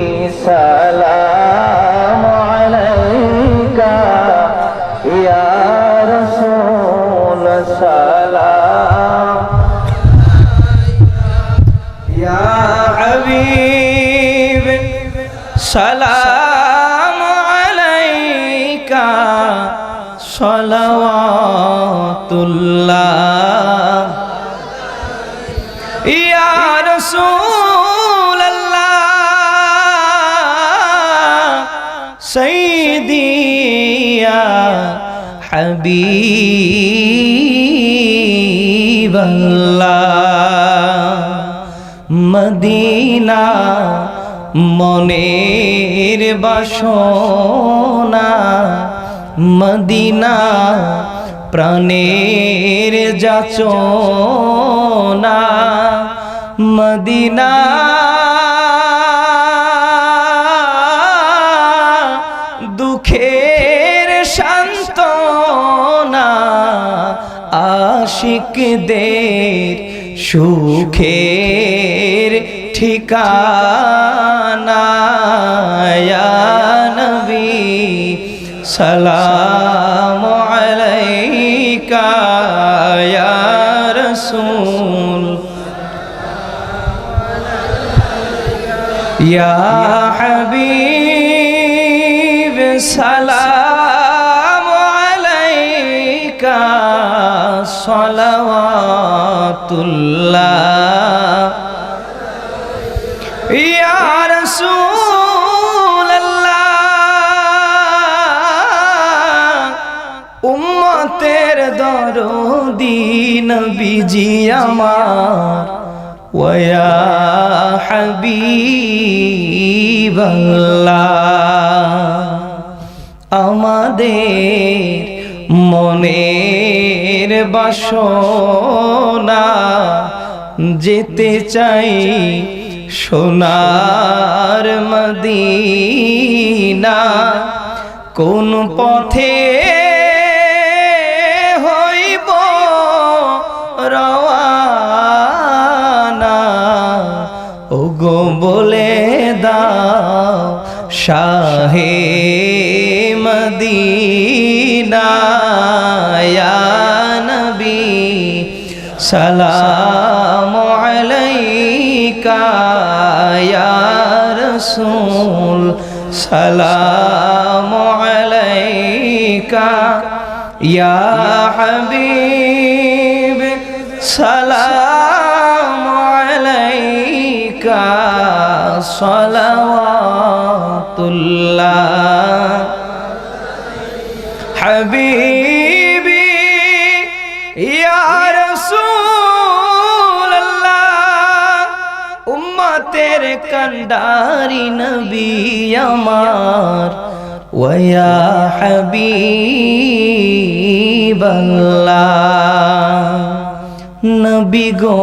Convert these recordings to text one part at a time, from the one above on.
السلام عليك يا رسول السلام يا حبيب سلام عليك صلوات الله يا رسول الله سيدي يا حبيب الله Medina মনের বাসনা Medina প্রাণের যাচনা মদিনা দুঃখের সান্ত্বনা আশিকদের সুখের ঠিকানা ইয়া নবী সালাম আলাইকা ইয়া রাসূল ইয়া হাবিব সালাম আলাইকা সালাওয়াতুল্লাহ ইয়া রাসূলুল্লাহ উম্মতের দরদি নবীজি আমার ওয়া ইয়া হাবিবাল্লাহ আমাদের মনের বাসনা যেতে চাই সোনার মদিনা কোন পথে হইব রওয়ানা ওগো বলে দাও শাহে মদিনা ইয়া নবী সালাম আলাইকা ইয়া রাসূল সালাম আলাইকা ইয়া হাবিব সালাম আলাইকা সালাওয়াতুল্লাহ হাবিবি ইয়া রাসূলুল্লাহ উম্মতের কান্ডারি নবী আমার ওয়া ইয়া হাবিবাল্লাহ নবী গো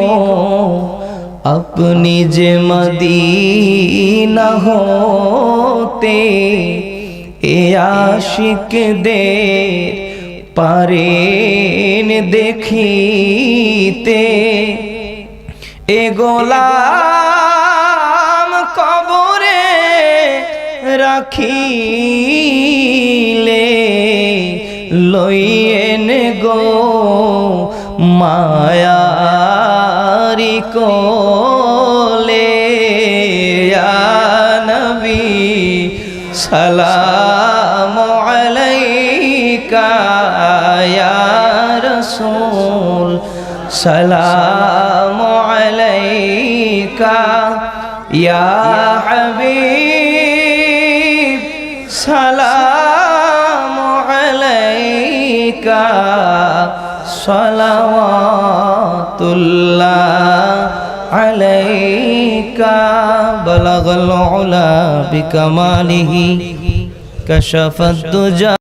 আপনি যে মদিনা হতে এ আশিকদের পারেন দেখিতে এ গোলাম কবরে রাখিলে লইয়েন গো মায়ারি কোলে ইয়া নবী সালাম আলাইকা ইয়া রাসূল সালাম আলাইকা ইয়া হাবিব সালাম আলাইকা সালাওয়াতুল্লাহ আলাইকা বালাগাল উলা বিকামালিহি কাশাফাদ দুজা